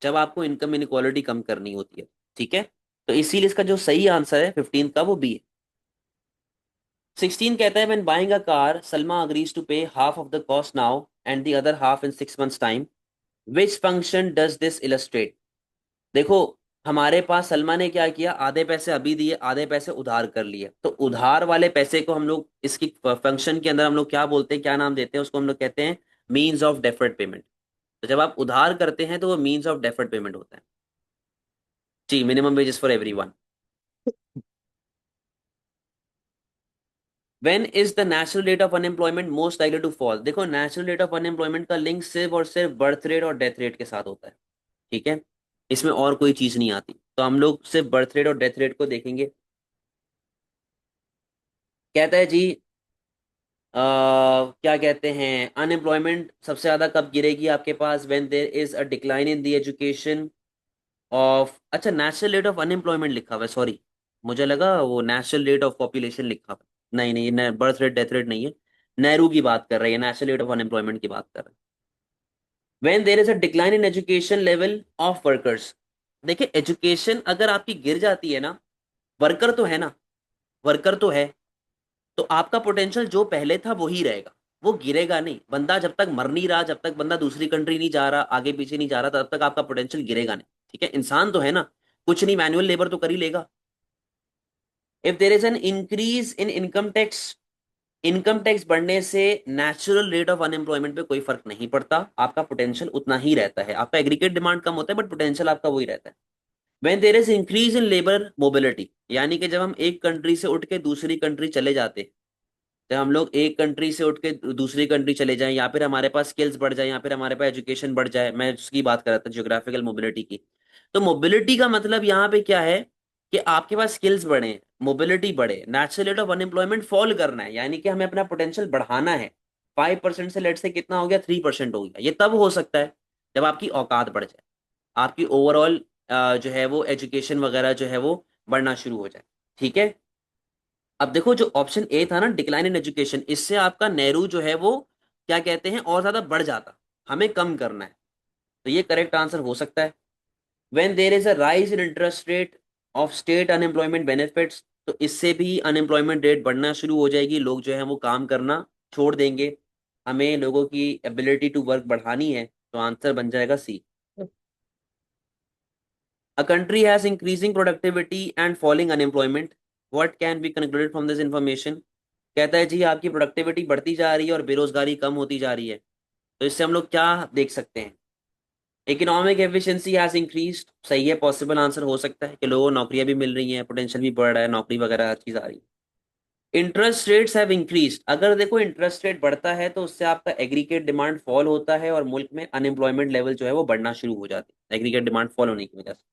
जब आपको इनकम इनक्वालिटी कम करनी होती है। ठीक है, तो इसीलिए इसका जो सही आंसर है 15 का, वो बी है। 16 कहता है when buying a car Salma agrees to pay half of the cost now and the other half in 6 months time, which function does this illustrate. देखो, हमारे पास सलमा ने क्या किया, आधे पैसे अभी दिए, आधे पैसे उधार कर लिए। तो उधार वाले पैसे को हम लोग इसकी फंक्शन के अंदर हम लोग क्या बोलते हैं, क्या नाम देते हैं उसको, हम लोग कहते हैं मीन्स ऑफ डेफर्ड पेमेंट। तो जब आप उधार करते हैं तो वो मीन्स ऑफ डेफर्ड पेमेंट होता है। जी, minimum wages for everyone. When is the national rate of unemployment most likely to fall. देखो, नेशनल रेट ऑफ अनएम्प्लॉयमेंट का लिंक सिर्फ और सिर्फ बर्थ रेट और डेथ रेट के साथ होता है। ठीक है, इसमें और कोई चीज नहीं आती, तो हम लोग सिर्फ बर्थ रेट और डेथ रेट को देखेंगे। कहता है जी, क्या कहते हैं, अनएम्प्लॉयमेंट सबसे ज्यादा कब गिरेगी आपके पास, when there is a decline in the education of, अच्छा नेशनल रेट ऑफ अनएम्प्लॉयमेंट लिखा हुआ है, सॉरी, मुझे लगा वो नेशनल रेट ऑफ पॉपुलेशन लिखा हुआ है। नहीं नहीं, ये बर्थ रेट डेथ रेट नहीं है, नेहरू की बात कर रही है, नेशनल रेट ऑफ अनएम्प्लॉयमेंट की बात कर रहे हैं। When there is a decline in education level of workers. देखिए, एजुकेशन अगर आपकी गिर जाती है ना, वर्कर तो है ना, वर्कर तो है, तो आपका पोटेंशियल जो पहले था वही रहेगा, वो गिरेगा नहीं। बंदा जब तक मर नहीं रहा, जब तक बंदा दूसरी कंट्री नहीं जा रहा, आगे पीछे नहीं जा रहा, तब तक आपका पोटेंशियल गिरेगा नहीं। ठीक है, इंसान तो है ना, कुछ नहीं, मैनुअल लेबर तो कर ही लेगा। If there is an increase in income tax, income tax बढ़ने से नेचुरल रेट ऑफ अनएम्प्लॉयमेंट पे कोई फर्क नहीं पड़ता, आपका पोटेंशियल उतना ही रहता है। आपका एग्रीगेट डिमांड कम होता है, बट पोटेंशियल आपका वही रहता है। When there is increase in labour mobility, यानी कि जब हम एक कंट्री से उठ के दूसरी कंट्री चले जाते, जब हम लोग एक कंट्री से उठ के दूसरी कंट्री चले जाएं, या फिर हमारे पास स्किल्स बढ़ जाए, या फिर हमारे पास एजुकेशन बढ़ जाए, मैं उसकी बात कर रहा था जियोग्राफिकल मोबिलिटी की। तो मोबिलिटी का मतलब यहाँ पे क्या है कि आपके पास स्किल्स बढ़े, मोबिलिटी बढ़े, natural rate of unemployment fall करना है, यानी कि हमें अपना पोटेंशियल बढ़ाना है। 5% से लेट से कितना हो गया, 3% हो गया। ये तब हो सकता है जब आपकी औकात बढ़ जाए, आपकी ओवरऑल जो है वो एजुकेशन वगैरह जो है वो बढ़ना शुरू हो जाए। ठीक है, अब देखो जो ऑप्शन ए था ना, डिक्लाइन इन एजुकेशन, इससे आपका नेहरू जो है वो क्या कहते हैं और ज्यादा बढ़ जाता, हमें कम करना है। तो ये करेक्ट आंसर हो सकता है। When there is a rise in interest rate of state unemployment benefits, तो इससे भी अनएम्प्लॉयमेंट रेट बढ़ना शुरू हो जाएगी, लोग जो है वो काम करना छोड़ देंगे, हमें लोगों की एबिलिटी टू वर्क बढ़ानी है, तो आंसर बन जाएगा सी। A country has increasing productivity and falling unemployment. What can be concluded from this information? कहता है जी, आपकी प्रोडक्टिविटी बढ़ती जा रही है और बेरोजगारी कम होती जा रही है। तो इससे हम लोग क्या देख सकते हैं, इकोनॉमिक एफिशिएंसी हैज इंक्रीज्ड, सही है, पॉसिबल आंसर हो सकता है कि लोगों को नौकरियां भी मिल रही हैं, पोटेंशियल भी बढ़ रहा है, नौकरी वगैरह हर चीज आ रही है। इंटरेस्ट रेट्स हैव इंक्रीज्ड, अगर देखो इंटरेस्ट रेट बढ़ता है तो उससे आपका एग्रीगेट डिमांड फॉल होता है और मुल्क में अनएम्प्लॉयमेंट लेवल जो है वो बढ़ना शुरू हो जाती है, एग्रीगेट डिमांड फॉल होने की वजह से।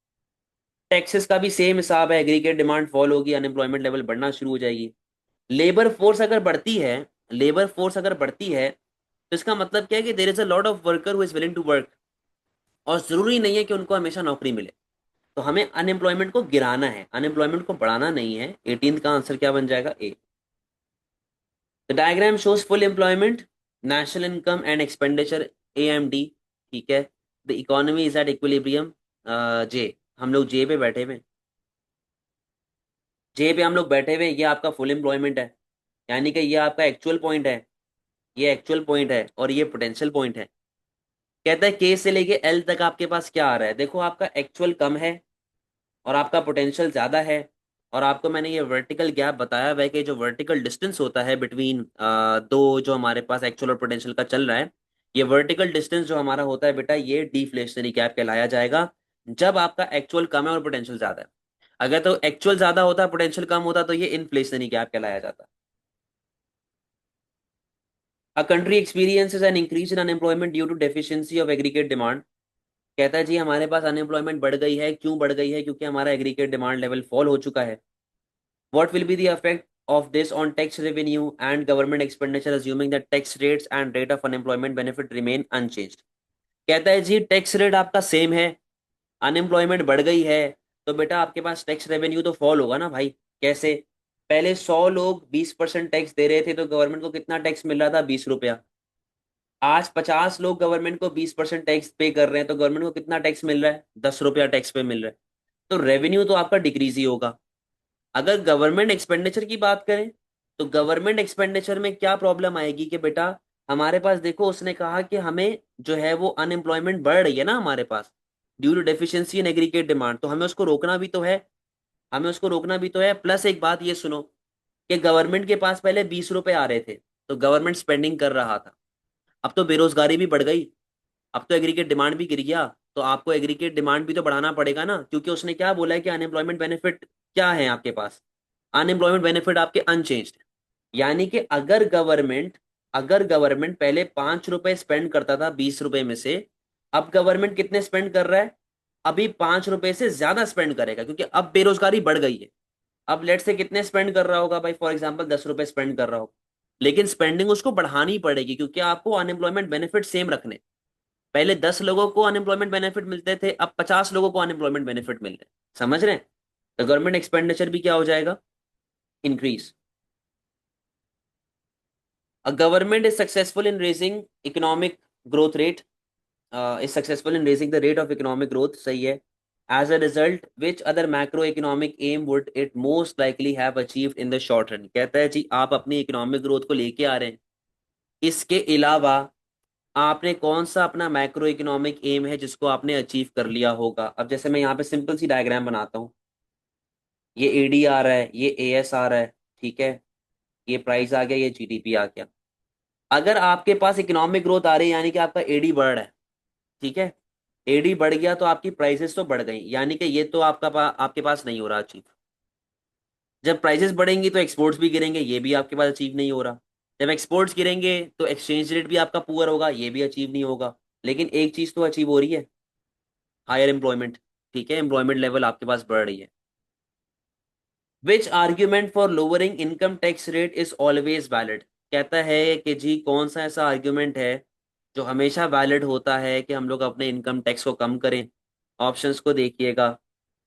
टैक्सेस का भी सेम हिसाब है, एग्रीगेट डिमांड फॉल होगी, अनएम्प्लॉयमेंट लेवल बढ़ना शुरू हो जाएगी। लेबर फोर्स अगर बढ़ती है, लेबर फोर्स अगर बढ़ती है, तो इसका मतलब क्या है कि there is a lot of worker who is willing to work, और जरूरी नहीं है कि उनको हमेशा नौकरी मिले। तो हमें अनएम्प्लॉयमेंट को गिराना है, अनएम्प्लॉयमेंट को बढ़ाना नहीं है। 18 का आंसर क्या बन जाएगा, A. The diagram shows full employment, national income and expenditure, AMD। ठीक है, the economy is at equilibrium, J. हम लोग जे पे बैठे हुए, जे पे हम लोग बैठे हुए, ये आपका फुल एम्प्लॉयमेंट है, यानी कि ये आपका एक्चुअल पॉइंट है, ये एक्चुअल पॉइंट है और ये पोटेंशियल पॉइंट है। कहता है के से लेके एल तक आपके पास क्या आ रहा है, देखो आपका एक्चुअल कम है और आपका पोटेंशियल ज्यादा है। और आपको मैंने ये वर्टिकल गैप बताया हुआ है कि जो वर्टिकल डिस्टेंस होता है बिटवीन दो जो हमारे पास एक्चुअल और पोटेंशियल का चल रहा है, ये वर्टिकल डिस्टेंस जो हमारा होता है बेटा, ये डिफ्लेशनरी गैप कहलाया जाएगा, जब आपका एक्चुअल कम है और पोटेंशियल ज्यादा है। अगर तो एक्चुअल ज्यादा होता, पोटेंशियल कम होता, तो ये इन्फ्लेशनरी गैप कहलाया जाता। A country experiences an increase in unemployment due to deficiency of aggregate demand। कहता है जी हमारे पास अनएम्प्लॉयमेंट बढ़ गई है, क्यों बढ़ गई है, क्योंकि हमारा एग्रीगेट डिमांड लेवल फॉल हो चुका है। What will be the effect of this on tax revenue and government expenditure assuming that tax rates and rate of unemployment benefit remain unchanged. कहता है जी टैक्स रेट आपका सेम है, unemployment बढ़ गई है, तो बेटा आपके पास टैक्स रेवेन्यू तो फॉल होगा ना भाई। कैसे? पहले 100 लोग 20% टैक्स दे रहे थे तो गवर्नमेंट को कितना टैक्स मिल रहा था? 20 रुपया। आज 50 लोग गवर्नमेंट को 20% टैक्स पे कर रहे हैं तो गवर्नमेंट को कितना टैक्स मिल रहा है? 10 रुपया टैक्स पे मिल रहा है। तो रेवेन्यू तो आपका डिक्रीज ही होगा। अगर गवर्नमेंट एक्सपेंडिचर की बात करें तो गवर्नमेंट एक्सपेंडिचर में क्या प्रॉब्लम आएगी कि बेटा हमारे पास देखो उसने कहा कि हमें जो है वो अनएम्प्लॉयमेंट बढ़ रही है ना हमारे पास due to deficiency in aggregate demand, तो हमें उसको रोकना भी तो है। हमें उसको रोकना भी तो है। प्लस एक बात ये सुनो कि गवर्नमेंट के पास पहले 20 रुपए आ रहे थे तो गवर्नमेंट स्पेंडिंग कर रहा था। अब तो बेरोजगारी भी बढ़ गई, अब तो एग्रीगेट डिमांड भी गिर गया, तो आपको एग्रीगेट डिमांड भी तो बढ़ाना पड़ेगा ना, क्योंकि उसने क्या बोला है कि अनएम्प्लॉयमेंट बेनिफिट क्या है आपके पास? अनएम्प्लॉयमेंट बेनिफिट आपके अनचेंज्ड। यानी कि अगर गवर्नमेंट पहले 5 रुपए स्पेंड करता था 20 रुपए में से, अब गवर्नमेंट कितने स्पेंड कर रहा है? अभी 5 रुपए से ज्यादा स्पेंड करेगा क्योंकि अब बेरोजगारी बढ़ गई है। अब लेट से कितने स्पेंड कर रहा होगा भाई? फॉर एग्जाम्पल 10 रुपए स्पेंड कर रहा हो, लेकिन स्पेंडिंग उसको बढ़ानी पड़ेगी क्योंकि आपको अनएम्प्लॉयमेंट बेनिफिट सेम रखने। पहले 10 लोगों को अनएम्प्लॉयमेंट बेनिफिट मिलते थे, अब 50 लोगों को अनएम्प्लॉयमेंट बेनिफिट मिल रहे हैं। समझ रहे हैं? तो गवर्नमेंट एक्सपेंडिचर भी क्या हो जाएगा? Increase. A government is successful in raising economic growth rate, is successful in raising the rate of economic growth, सही है। As a result, which other macroeconomic aim would it most likely have achieved in the short run? कहता है जी आप अपनी economic growth को लेके आ रहे हैं, इसके अलावा आपने कौन सा अपना मैक्रो इकोनॉमिक एम है जिसको आपने अचीव कर लिया होगा? अब जैसे मैं यहाँ पे सिंपल सी डायग्राम बनाता हूँ, ये एडी आ रहा है, ये एएस आ रहा है, ठीक है, ये प्राइस आ गया, ये जीडीपी आ गया। अगर आपके पास इकोनॉमिक ग्रोथ आ रही है यानी कि आपका एडी बढ़ रहा है, ठीक है, एडी बढ़ गया तो आपकी प्राइसेस तो बढ़ गई, यानी कि ये तो आपके पास नहीं हो रहा अचीव। जब प्राइसेस बढ़ेंगी तो एक्सपोर्ट्स भी गिरेंगे, ये भी आपके पास अचीव नहीं हो रहा। जब एक्सपोर्ट्स गिरेंगे तो एक्सचेंज रेट भी आपका पुअर होगा, ये भी अचीव नहीं होगा। लेकिन एक चीज तो अचीव हो रही है, हायर एम्प्लॉयमेंट। ठीक है, एम्प्लॉयमेंट लेवल आपके पास बढ़ रही है। Which argument for lowering income tax rate is always valid? कहता है कि जी कौन सा ऐसा आर्ग्यूमेंट है जो हमेशा वैलिड होता है कि हम लोग अपने इनकम टैक्स को कम करें? ऑप्शंस को देखिएगा।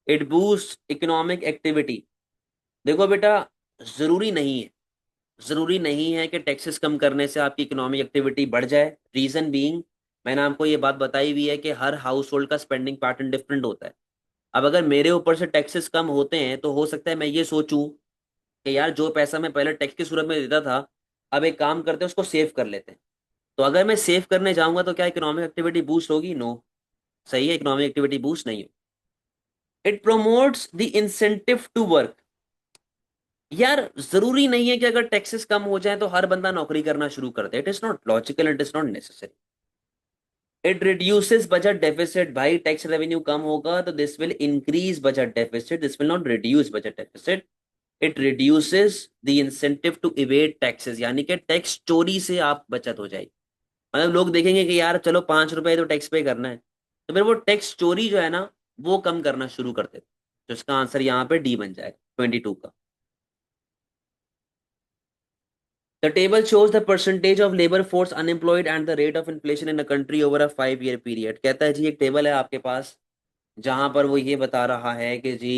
It boost economic activity. देखो बेटा, जरूरी नहीं है, जरूरी नहीं है कि टैक्सेस कम करने से आपकी इकोनॉमिक एक्टिविटी बढ़ जाए। रीजन बीइंग, मैंने आपको ये बात बताई हुई है कि हर हाउस होल्ड का स्पेंडिंग पैटर्न डिफरेंट होता है। अब अगर मेरे ऊपर से टैक्सेस कम होते हैं तो हो सकता है मैं ये सोचूं कि यार जो पैसा मैं पहले टैक्स की सूरत में देता था, अब एक काम करते हैं उसको सेव कर लेते हैं। तो अगर मैं सेव करने जाऊंगा तो क्या इकोनॉमिक एक्टिविटी बूस्ट होगी? नो। सही है, इकोनॉमिक एक्टिविटी बूस्ट नहीं हो। It promotes the incentive to work. यार जरूरी नहीं है कि अगर टैक्सेस कम हो जाए तो हर बंदा नौकरी करना शुरू कर दे। It is not logical, it is not necessary. It reduces budget deficit. भाई टैक्स रेवेन्यू कम होगा तो this will increase budget deficit, this will not reduce budget deficit. It reduces the incentive to evade taxes, यानी कि tax चोरी से आप बचत हो जाएगी। मतलब लोग देखेंगे कि यार चलो 5 रुपए तो टैक्स पे करना है, तो फिर वो टैक्स चोरी जो है ना वो कम करना शुरू करते थे। तो इसका आंसर यहाँ पे डी बन जाएगा 22 का। The table shows the percentage of labor force unemployed and the rate of inflation in a country over a 5 year period। कहता है जी एक टेबल है आपके पास जहां पर वो ये बता रहा है कि जी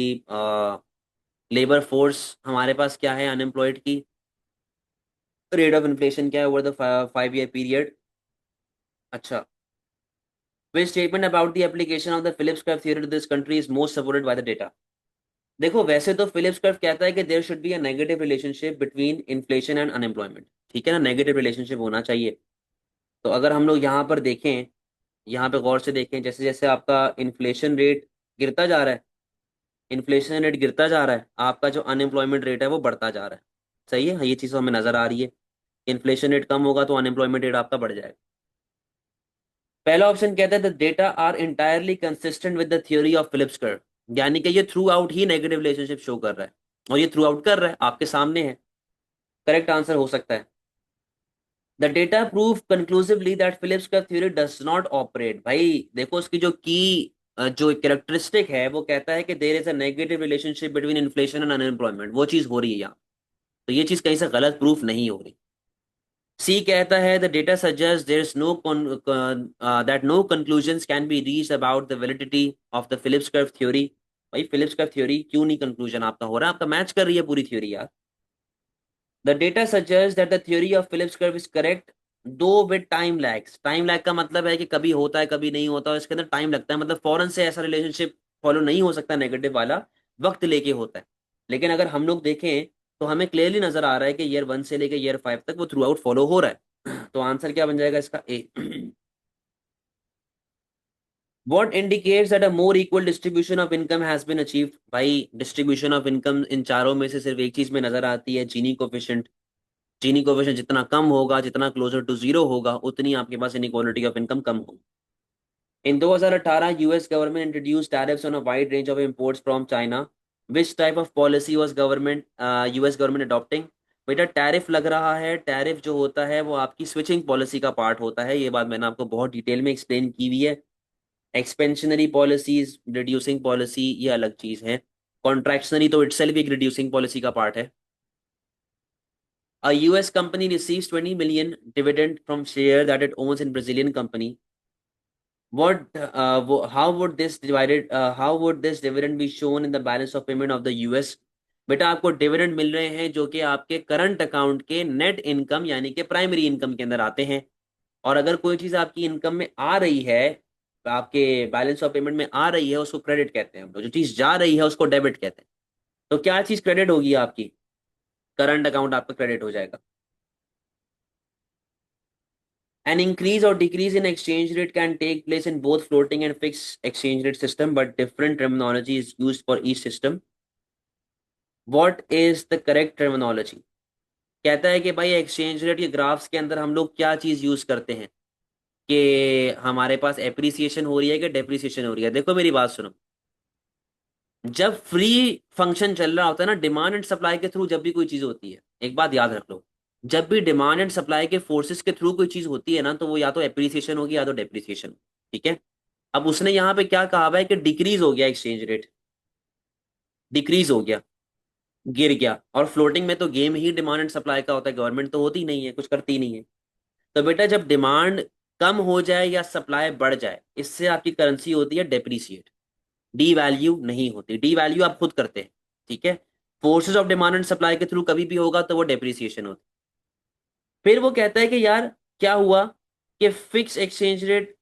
लेबर फोर्स हमारे पास क्या है अनएम्प्लॉयड की, रेट ऑफ इन्फ्लेशन क्या है ओवर द 5 year पीरियड। अच्छा, which statement about the application of the Phillips curve theory to this country is most supported by the data? देखो वैसे तो फिलिप्स कर्व कहता है कि there should be a negative relationship between inflation and unemployment. ठीक है ना, negative relationship होना चाहिए। तो अगर हम लोग यहाँ पर देखें, यहाँ पे गौर से देखें, जैसे जैसे आपका इन्फ्लेशन रेट गिरता जा रहा है, इन्फ्लेशन रेट गिरता जा रहा है, आपका जो अनएम्प्लॉयमेंट रेट है वो बढ़ता जा रहा है। सही है, हाँ, ये चीज़ हमें नजर आ रही है। इन्फ्लेशन रेट कम होगा तो अनएम्प्लॉयमेंट रेट आपका बढ़ जाएगा। पहला ऑप्शन कहता है the data are entirely consistent with the theory of Phillips curve, यानी कि ये थ्रू आउट ही नेगेटिव रिलेशनशिप शो कर रहा है, और ये थ्रू आउट कर रहा है, आपके सामने है। करेक्ट आंसर हो सकता है। The data prove conclusively that Philips curve theory does not operate. भाई देखो उसकी जो की जो कैरेक्टरिस्टिक है वो कहता है कि there is a negative relationship between inflation and unemployment, वो चीज हो रही है यहाँ। तो ये चीज कहीं से गलत प्रूफ नहीं हो रही। सी कहता है the data suggest there is no that no conclusions can be reached about the validity of the Phillips curve theory. भाई फिलिप्स कर्व थ्योरी क्यों नहीं कंक्लूजन आपका हो रहा है, आपका मैच कर रही है पूरी थ्योरी यार। The data suggest that the theory of Phillips curve is correct though with time lags. Time lag का मतलब है कि कभी होता है कभी नहीं होता, और इसके अंदर टाइम लगता है, मतलब फौरन से ऐसा रिलेशनशिप फॉलो नहीं हो सकता नेगेटिव वाला, वक्त लेके होता है। लेकिन अगर हम लोग देखें तो हमें क्लियरली नजर आ रहा है कि ईयर 1 से लेके ईयर 5 तक वो थ्रू आउट फॉलो हो रहा है। तो आंसर क्या बन जाएगा इसका, ए। What indicates that a more equal distribution of income has been achieved? भाई डिस्ट्रीब्यूशन ऑफ इनकम इन चारों में से सिर्फ एक चीज में नजर आती है, जीनी कोफिशिएंट। जीनी कोफिशिएंट जितना कम होगा, जितना क्लोजर टू जीरो होगा, उतनी आपके पास इनइक्वालिटी ऑफ इनकम कम होगी। इन 2018 US government introduce tariffs on a wide range of imports from China. Which type of policy was government US government adopting? बेटा टैरिफ लग रहा है, टैरिफ जो होता है वो आपकी स्विचिंग पॉलिसी का पार्ट होता है, ये बात मैंने आपको बहुत डिटेल में एक्सप्लेन की हुई है। एक्सपेंशनरी पॉलिसीज, रिड्यूसिंग पॉलिसी, ये अलग चीज है। कॉन्ट्रैक्शनरी तो इटसेल्फ एक रिड्यूसिंग पॉलिसी का पार्ट है। A US company receives 20 million dividend from share that it owns in Brazilian company. How would this divided how would this dividend be shown in the balance of payment of the US? बेटा आपको dividend मिल रहे हैं जो कि आपके current account के net income यानी कि प्राइमरी इनकम के अंदर आते हैं। और अगर कोई चीज आपकी इनकम में आ रही है, आपके बैलेंस ऑफ पेमेंट में आ रही है, उसको क्रेडिट कहते हैं हम लोग। जो चीज जा रही है उसको डेबिट कहते हैं। तो क्या चीज क्रेडिट होगी आपकी? करंट अकाउंट आपका क्रेडिट हो जाएगा। An increase or decrease in exchange rate can take place in both floating and fixed exchange rate system, but different terminology is used for each system. What is the correct terminology? कहता है कि भाई exchange rate के graphs के अंदर हम लोग क्या चीज यूज करते हैं, कि हमारे पास एप्रिसिएशन हो रही है कि डेप्रिसिएशन हो रही है। देखो मेरी बात सुनो, जब फ्री फंक्शन चल रहा होता है ना, डिमांड एंड सप्लाई के थ्रू जब भी कोई चीज होती है, एक बात याद रख लो, जब भी डिमांड एंड सप्लाई के फोर्सेस के थ्रू कोई चीज होती है ना, तो वो या तो एप्रिसिएशन होगी या तो डेप्रिसिएशन। ठीक है। अब उसने यहाँ पे क्या कहा हुआ है कि डिक्रीज हो गया एक्सचेंज रेट, डिक्रीज हो गया, गिर गया। और फ्लोटिंग में तो game he demand and supply का होता है, गवर्नमेंट तो होती नहीं है, कुछ करती नहीं है। तो बेटा जब डिमांड कम हो जाए या सप्लाई बढ़ जाए, इससे आपकी करेंसी होती है डेप्रिसिएट, डी वैल्यू नहीं होती। डी वैल्यू आप खुद करते हैं। ठीक है। Forces of demand and supply के थ्रू कभी भी होगा तो वो डेप्रिसिएशन होती है। फिर वो कहता है कि यार क्या हुआ कि फिक्स एक्सचेंज रेट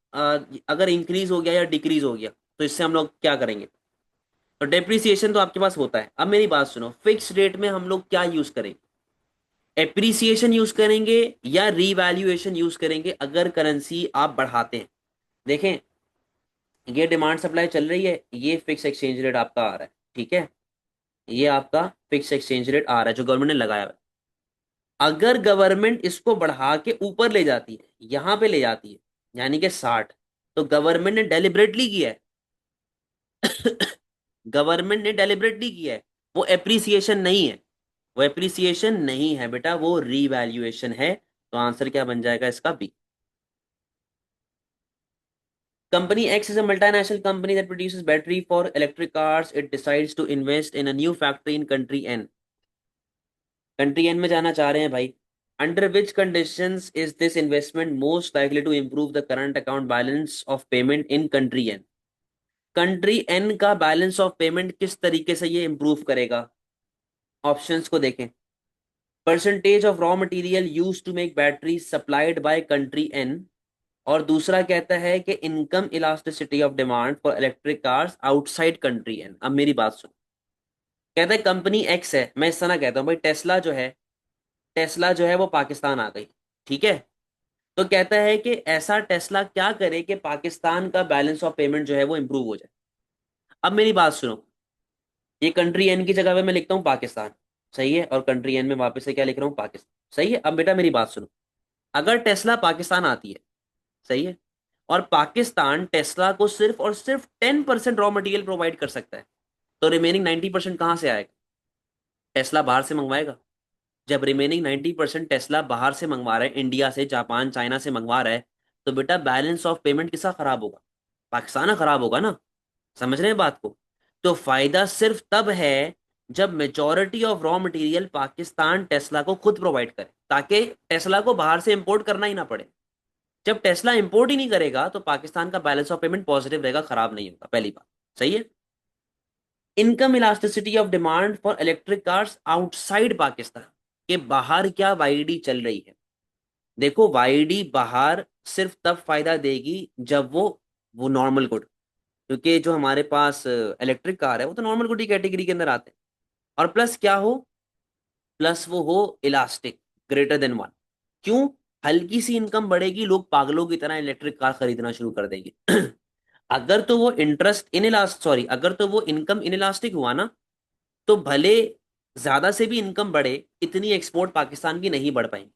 अगर इंक्रीज हो गया या डिक्रीज हो गया, तो इससे हम लोग क्या करेंगे? तो डेप्रिसिएशन तो आपके पास होता है। अब मेरी बात सुनो, फिक्स रेट में हम लोग क्या यूज करेंगे? एप्रिसिएशन यूज करेंगे या रीवैल्यूएशन यूज करेंगे अगर करेंसी आप बढ़ाते हैं? देखें, ये डिमांड सप्लाई चल रही है, ये फिक्स एक्सचेंज रेट आपका आ रहा है। ठीक है। ये आपका फिक्स एक्सचेंज रेट आ रहा है जो गवर्नमेंट ने लगाया हुआ है। अगर गवर्नमेंट इसको बढ़ा के ऊपर ले जाती है, यहां पे ले जाती है, यानी कि 60, तो गवर्नमेंट ने डेलिबरेटली किया है। गवर्नमेंट ने डेलिबरेटली किया है। वो एप्रिसिएशन नहीं है, वो एप्रिसिएशन नहीं है बेटा, वो रीवैल्यूएशन है। तो आंसर क्या बन जाएगा इसका, B. Company X is a multinational company that produces battery for electric cars. It decides to invest in a new factory in country N. Country N में जाना चाह रहे हैं भाई। Under which conditions is this investment most likely to improve the current account balance of payment in country N? Country N का balance of payment किस तरीके से ये इंप्रूव करेगा? ऑप्शंस को देखें। Percentage of raw material use to make battery supplied by country N, और दूसरा कहता है कि income elasticity of demand for electric cars outside country N. अब मेरी बात सुन, कहता है कंपनी एक्स है, मैं इस तरह कहता हूं भाई, टेस्ला जो है, टेस्ला जो है वो पाकिस्तान आ गई। ठीक है। तो कहता है कि ऐसा टेस्ला क्या करे कि पाकिस्तान का बैलेंस ऑफ पेमेंट जो है वो इंप्रूव हो जाए। अब मेरी बात सुनो, ये कंट्री एन की जगह पे मैं लिखता हूँ पाकिस्तान, सही है, और कंट्री एन में वापस से क्या लिख रहा हूँ, पाकिस्तान, सही है। अब बेटा मेरी बात सुनो, अगर टेस्ला पाकिस्तान आती है, सही है, और पाकिस्तान टेस्ला को सिर्फ और सिर्फ 10% रॉ मटेरियल प्रोवाइड कर सकता है, तो रिमेनिंग 90% कहाँ से आएगा? टेस्ला बाहर से मंगवाएगा। जब रिमेनिंग 90% टेस्ला बाहर से मंगवा रहा है, इंडिया से, जापान, चाइना से मंगवा रहा है, तो बेटा बैलेंस ऑफ पेमेंट किसका खराब होगा? पाकिस्तान का खराब होगा ना। समझ रहे हैं बात को? तो फायदा सिर्फ तब है जब majority of raw material Pakistan Tesla को खुद प्रोवाइड करे, ताकि टेस्ला को बाहर से इंपोर्ट करना ही ना पड़े। जब टेस्ला इंपोर्ट ही नहीं करेगा तो पाकिस्तान का बैलेंस ऑफ पेमेंट पॉजिटिव रहेगा, खराब नहीं होगा, पहली बात। सही है। Income elasticity of demand for electric cars outside Pakistan, के बाहर क्या वाईडी चल रही है। देखो वाईडी बाहर सिर्फ तब फायदा देगी जब वो नॉर्मल गुड, क्योंकि जो हमारे पास इलेक्ट्रिक कार है वो तो नॉर्मल गुड की कैटेगरी के अंदर आते हैं। और प्लस क्या हो, प्लस वो हो इलास्टिक, ग्रेटर देन वन। क्यों? हल्की सी इनकम बढ़ेगी, लोग पागलों की तरह इलेक्ट्रिक कार खरीदना शुरू कर देंगे। अगर तो वो इंटरेस्ट इन इलास्ट सॉरी अगर तो वो इनकम इन इलास्टिक हुआ ना, तो भले ज्यादा से भी इनकम बढ़े, इतनी एक्सपोर्ट पाकिस्तान की नहीं बढ़ पाएंगी।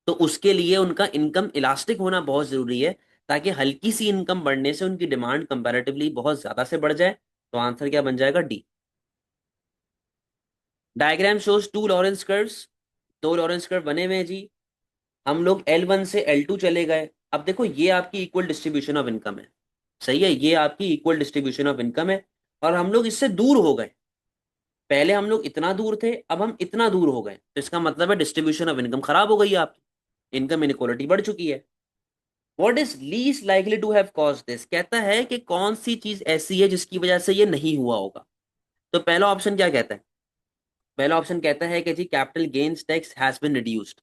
तो उसके लिए उनका इनकम इलास्टिक होना बहुत जरूरी है, ताकि हल्की सी इनकम बढ़ने से उनकी डिमांड कंपैरेटिवली बहुत ज्यादा से बढ़ जाए। तो आंसर क्या बन जाएगा? D. Diagram shows two Lorenz curves. दो लॉरेंस कर्व बने हुए हैं जी। हम लोग L1 से L2 चले गए। अब देखो ये आपकी इक्वल डिस्ट्रीब्यूशन ऑफ इनकम है। सही है, ये आपकी इक्वल डिस्ट्रीब्यूशन ऑफ इनकम है। और हम लोग इससे दूर हो गए। पहले हम लोग इतना दूर थे, अब हम इतना दूर हो गए, तो इसका मतलब है डिस्ट्रीब्यूशन ऑफ इनकम खराब हो गई है आपकी, इनकम इनक्वालिटी बढ़ चुकी है। What is least likely to have cause this, कहता है कि कौन सी चीज ऐसी है जिसकी वजह से ये नहीं हुआ होगा। तो पहला ऑप्शन क्या कहता है? पहला ऑप्शन कहता है कि जी capital gains tax has been reduced.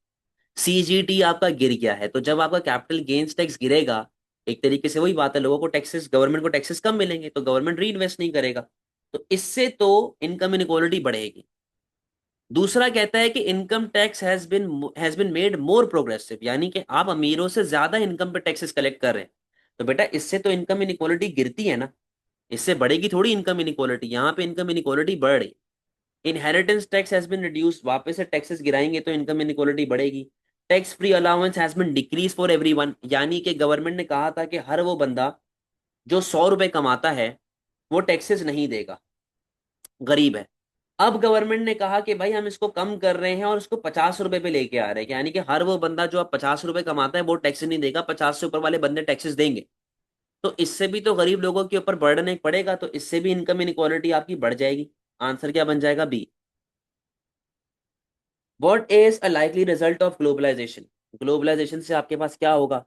CGT आपका गिर गया है, तो जब आपका कैपिटल गेन्स टैक्स गिरेगा, एक तरीके से वही बात है, लोगों को टैक्सेस, गवर्नमेंट को टैक्सेस कम मिलेंगे, तो गवर्नमेंट री इन्वेस्ट नहीं करेगा। तो इससे तो इनकम इनक्वालिटी बढ़ेगी। दूसरा कहता है कि income tax has been made more progressive, यानी कि आप अमीरों से ज्यादा इनकम पे टैक्सेस कलेक्ट कर रहे हैं। तो बेटा इससे तो इनकम इनक्वालिटी गिरती है ना, इससे बढ़ेगी थोड़ी इनकम इनक्वालिटी, यहाँ पे इनकम इनक्वालिटी बढ़ रही। Inheritance tax has been reduced, वापस से टैक्सेस गिराएंगे तो इनकम इनक्वालिटी बढ़ेगी। Tax free allowance has been decrease for everyone, यानी कि गवर्नमेंट ने कहा था कि हर वो बंदा जो 100 रुपए कमाता है वो टैक्सेस नहीं देगा, गरीब है। अब गवर्नमेंट ने कहा कि भाई हम इसको कम कर रहे हैं और इसको 50 रुपए पे लेके आ रहे हैं, यानी कि हर वो बंदा जो अब 50 रुपए कमाता है वो टैक्स नहीं देगा, 50 से ऊपर वाले बंदे टैक्सेस देंगे। तो इससे भी तो गरीब लोगों के ऊपर बर्डन एक पड़ेगा, तो इससे भी इनकम इनक्वालिटी आपकी बढ़ जाएगी। आंसर क्या बन जाएगा? B. What is a likely result of globalisation, globalisation से आपके पास क्या होगा?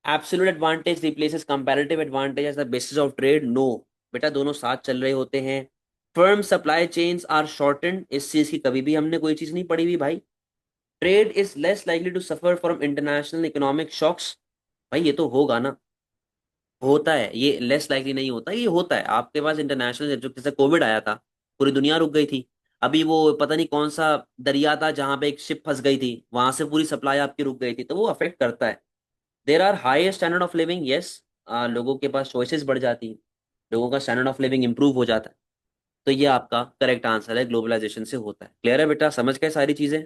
Absolute advantage replaces comparative advantage as the basis of trade, no. बेटा दोनों साथ चल रहे होते हैं। Firm supply chains are shortened, इस चीज की कभी भी हमने कोई चीज नहीं पढ़ी हुई भाई। Trade is less likely to suffer from international economic shocks, भाई ये तो होगा ना, होता है, ये लेस लाइकली नहीं होता, ये होता है। आपके पास इंटरनेशनल, जो जैसे कोविड आया था, पूरी दुनिया रुक गई थी। अभी वो पता नहीं कौन सा दरिया था जहां पे एक शिप फंस गई थी, वहां से पूरी सप्लाई आपकी रुक गई थी, तो वो अफेक्ट करता है। There are high standard of living, yes, लोगों के पास चॉइसेस बढ़ जाती हैं, लोगों का स्टैंडर्ड ऑफ लिविंग इंप्रूव हो जाता है। तो ये आपका करेक्ट आंसर है, ग्लोबलाइजेशन से होता है। क्लियर है बेटा, समझ गए सारी चीजें?